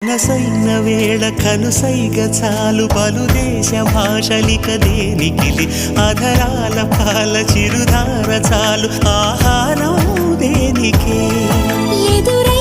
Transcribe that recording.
నసైన వేళ కనుసైగ చాలు పలుదేశ భాషలిక దేనికిలి అధరాల పాల చిరుధార చాలు ఆహారం దేనికే ఎదురై